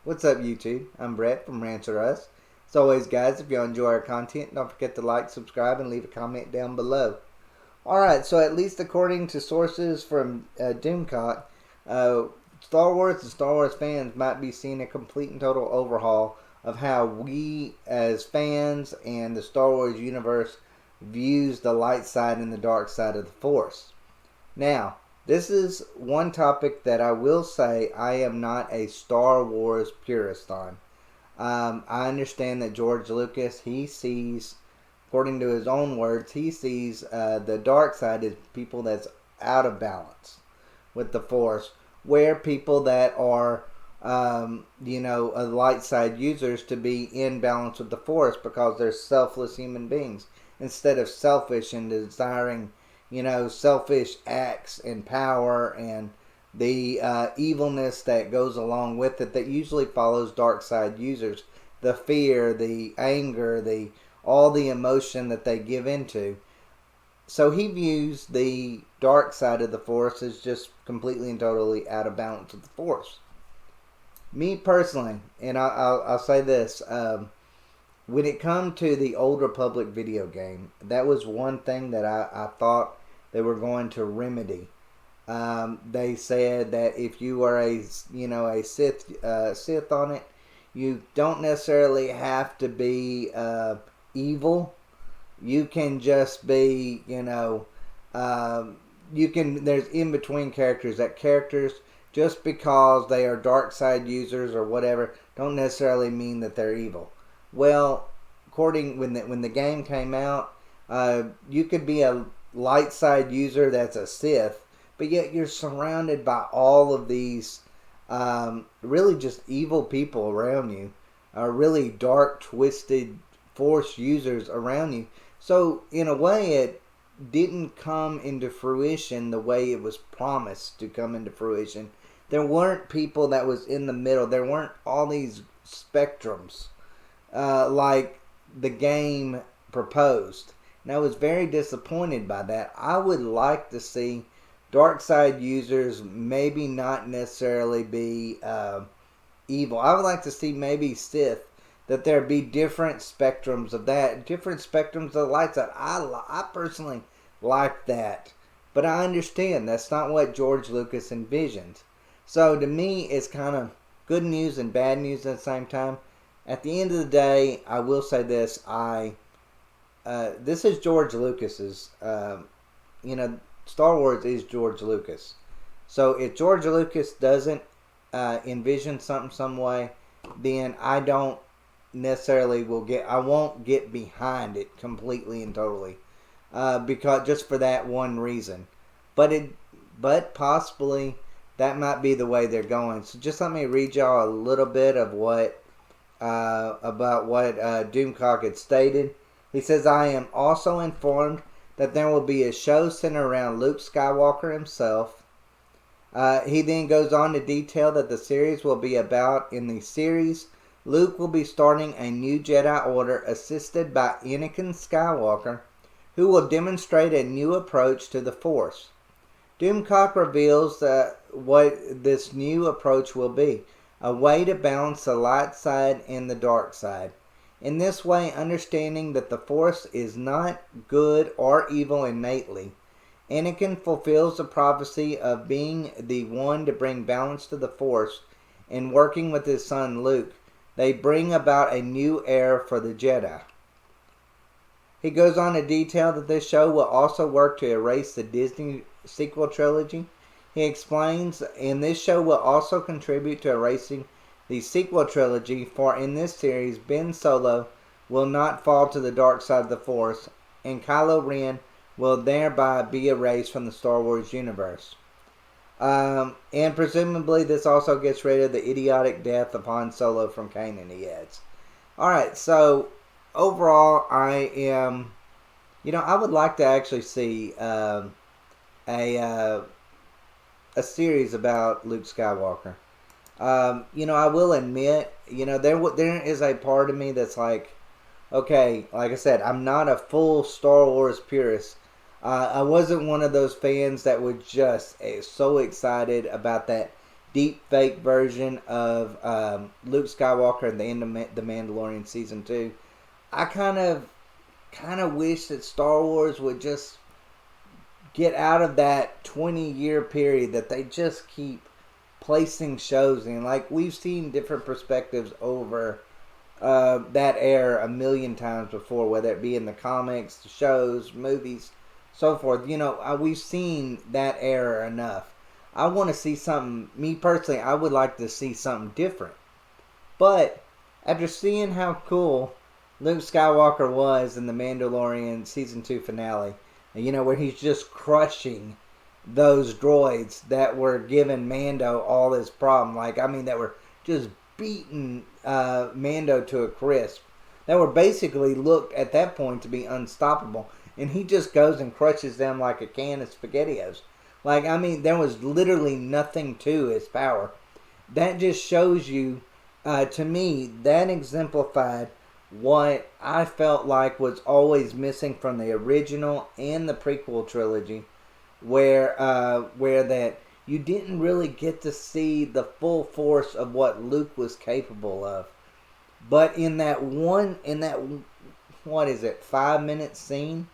What's up, YouTube? I'm Brett from Rants. As always, guys, if you enjoy our content, don't forget to like, subscribe, and leave a comment down below. Alright, so at least according to sources from Doomcock, Star Wars and Star Wars fans might be seeing a complete and total overhaul of how we as fans and the Star Wars universe views the light side and the dark side of the Force. Now, this is one topic that I will say I am not a Star Wars purist on. I understand that George Lucas, he sees, according to his own words, he sees the dark side as people that's out of balance with the Force, where people that are, light side users to be in balance with the Force because they're selfless human beings instead of selfish and desiring selfish acts and power and the evilness that goes along with it that usually follows dark side users. The fear, the anger, all the emotion that they give into. So he views the dark side of the Force as just completely and totally out of balance with the Force. Me personally, and I'll say this, when it comes to the Old Republic video game, that was one thing that I thought they were going to remedy. They said that if you are a Sith on it, you don't necessarily have to be evil. You can just be, there's in between characters. That characters, just because they are dark side users or whatever, don't necessarily mean that they're evil. Well, when the game came out, you could be a light side user that's a Sith, but yet you're surrounded by all of these really just evil people around you, really dark, twisted Force users around you. So in a way, it didn't come into fruition the way it was promised to come into fruition. There weren't people that was in the middle. There weren't all these spectrums like the game proposed. And I was very disappointed by that. I would like to see dark side users maybe not necessarily be evil. I would like to see maybe Sith, that there be different spectrums of that, different spectrums of the light side. I personally like that. But I understand that's not what George Lucas envisioned. So to me, it's kind of good news and bad news at the same time. At the end of the day, I will say this. This is George Lucas's, Star Wars is George Lucas. So if George Lucas doesn't envision something some way, then I don't necessarily I won't get behind it completely and totally, because just for that one reason. But possibly that might be the way they're going. So just let me read y'all a little bit of what about what Doomcock had stated. He says, "I am also informed that there will be a show centered around Luke Skywalker himself." He then goes on to detail that the series will be about, in the series, Luke will be starting a new Jedi Order assisted by Anakin Skywalker, who will demonstrate a new approach to the Force. Doomcock reveals what this new approach will be, a way to balance the light side and the dark side. In this way, understanding that the Force is not good or evil innately, Anakin fulfills the prophecy of being the one to bring balance to the Force, and working with his son Luke, they bring about a new era for the Jedi. He goes on to detail that this show will also work to erase the Disney sequel trilogy. He explains, and this show will also contribute to erasing the sequel trilogy, for in this series, Ben Solo will not fall to the dark side of the Force, and Kylo Ren will thereby be erased from the Star Wars universe. And presumably this also gets rid of the idiotic death of Han Solo from Canon, he adds. Alright, so overall I am, I would like to actually see a series about Luke Skywalker. I will admit, there is a part of me that's like, okay, like I said, I'm not a full Star Wars purist. I wasn't one of those fans that was just so excited about that deep fake version of Luke Skywalker at the end of the Mandalorian season 2. I kind of wish that Star Wars would just get out of that 20-year period that they just keep placing shows in. Like, we've seen different perspectives over that era a million times before, whether it be in the comics, the shows, movies, so forth. We've seen that era enough. I want to see something, me personally, I would like to see something different. But after seeing how cool Luke Skywalker was in the Mandalorian season 2 finale, where he's just crushing those droids that were giving Mando all this problem. That were just beating Mando to a crisp. That were basically looked at that point to be unstoppable. And he just goes and crushes them like a can of SpaghettiOs. There was literally nothing to his power. That just shows you, to me, that exemplified what I felt like was always missing from the original and the prequel trilogy, where that you didn't really get to see the full force of what Luke was capable of. But in that 5-minute scene,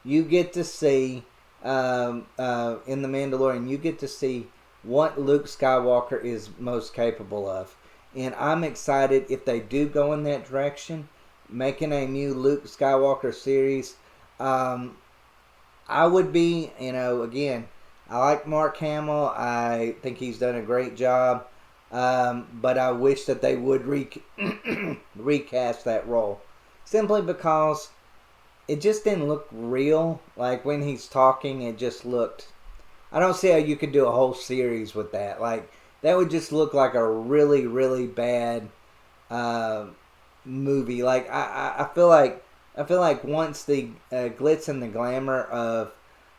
you get to see in the Mandalorian, you get to see what Luke Skywalker is most capable of. And I'm excited if they do go in that direction, making a new Luke Skywalker series. I would be, again, I like Mark Hamill. I think he's done a great job. But I wish that they would recast that role. Simply because it just didn't look real. Like, when he's talking, it just looked... I don't see how you could do a whole series with that. That would just look like a really, really bad movie. I feel like once the glitz and the glamour of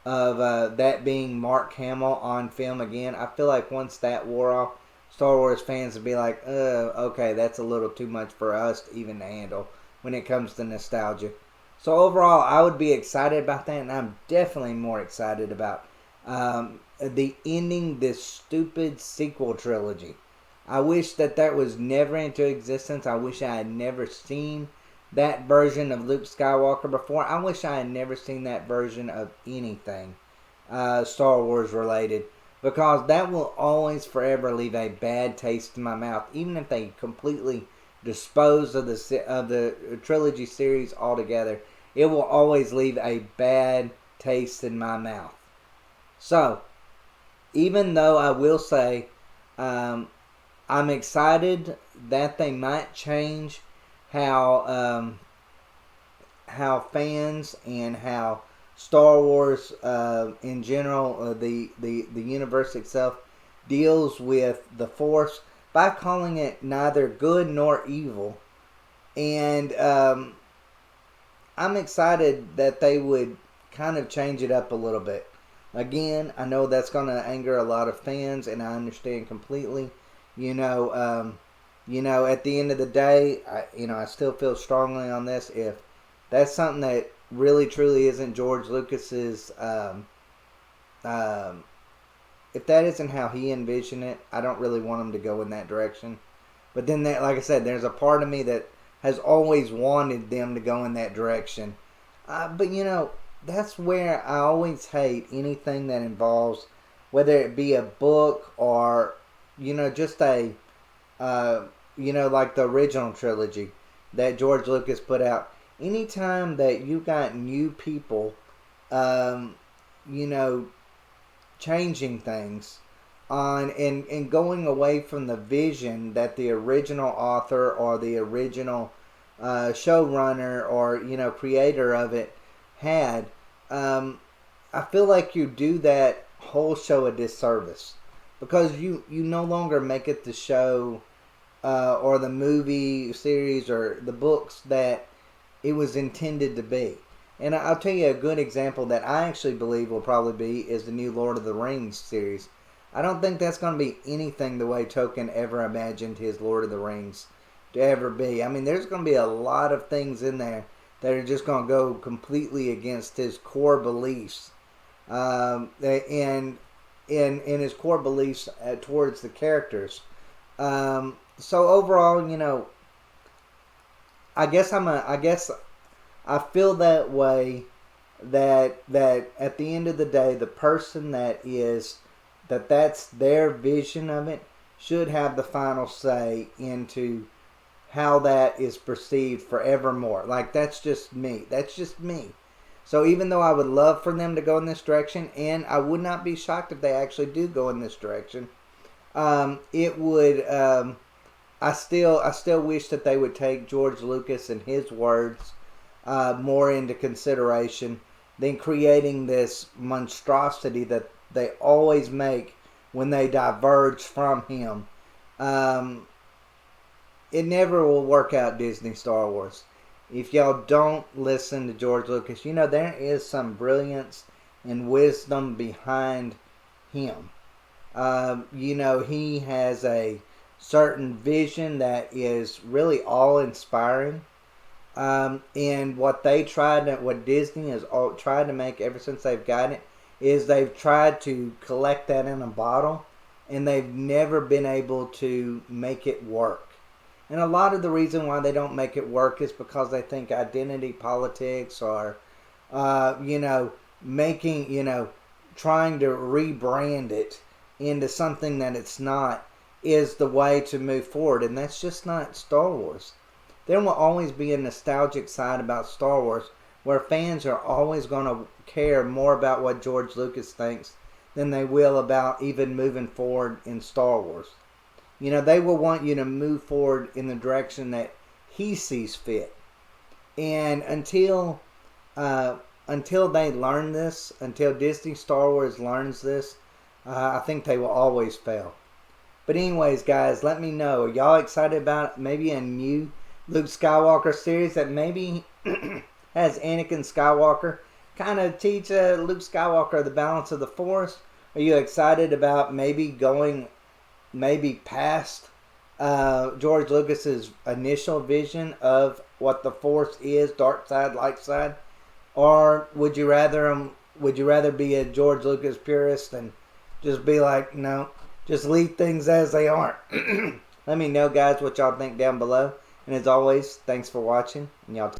that being Mark Hamill on film again, I feel like once that wore off, Star Wars fans would be like, okay, that's a little too much for us to even handle when it comes to nostalgia. So overall, I would be excited about that, and I'm definitely more excited about the ending this stupid sequel trilogy. I wish that was never into existence. I wish I had never seen that version of Luke Skywalker before. I wish I had never seen that version of anything Star Wars related, because that will always forever leave a bad taste in my mouth. Even if they completely dispose of the trilogy series altogether, it will always leave a bad taste in my mouth. So, even though I will say I'm excited that they might change how fans and how Star Wars in general, the universe itself, deals with the Force by calling it neither good nor evil. And I'm excited that they would kind of change it up a little bit. Again, I know that's going to anger a lot of fans, and I understand completely. At the end of the day, I still feel strongly on this. If that's something that really truly isn't George Lucas's, if that isn't how he envisioned it, I don't really want him to go in that direction. But then, like I said, there's a part of me that has always wanted them to go in that direction. But that's where I always hate anything that involves, whether it be a book or, just a, like the original trilogy that George Lucas put out. Anytime that you got new people, changing things on and going away from the vision that the original author or the original showrunner or creator of it had, I feel like you do that whole show a disservice, because you no longer make it the show or the movie series or the books that it was intended to be. And I'll tell you a good example that I actually believe will probably be is the new Lord of the Rings series. I don't think that's going to be anything the way Tolkien ever imagined his Lord of the Rings to ever be. I mean, there's going to be a lot of things in there that are just going to go completely against his core beliefs. And in his core beliefs towards the characters. So overall, I guess I feel that way. That at the end of the day, the person that's their vision of it should have the final say into how that is perceived forevermore. Like, that's just me. That's just me. So even though I would love for them to go in this direction, and I would not be shocked if they actually do go in this direction, it would. I still wish that they would take George Lucas and his words more into consideration than creating this monstrosity that they always make when they diverge from him. It never will work out, Disney Star Wars. If y'all don't listen to George Lucas, there is some brilliance and wisdom behind him. He has a certain vision that is really awe-inspiring. And what Disney has tried to make ever since they've gotten it is they've tried to collect that in a bottle, and they've never been able to make it work. And a lot of the reason why they don't make it work is because they think identity politics or, trying to rebrand it into something that it's not is the way to move forward. And that's just not Star Wars. There will always be a nostalgic side about Star Wars where fans are always going to care more about what George Lucas thinks than they will about even moving forward in Star Wars. They will want you to move forward in the direction that he sees fit. And until they learn this, until Disney Star Wars learns this, I think they will always fail. But anyways, guys, let me know. Are y'all excited about maybe a new Luke Skywalker series that maybe has Anakin Skywalker kind of teach Luke Skywalker the balance of the Force? Are you excited about maybe going past George Lucas's initial vision of what the Force is, dark side, light side? Or would you rather be a George Lucas purist and just be like, no, just leave things as they are? Let me know, guys, what y'all think down below. And as always, thanks for watching, and y'all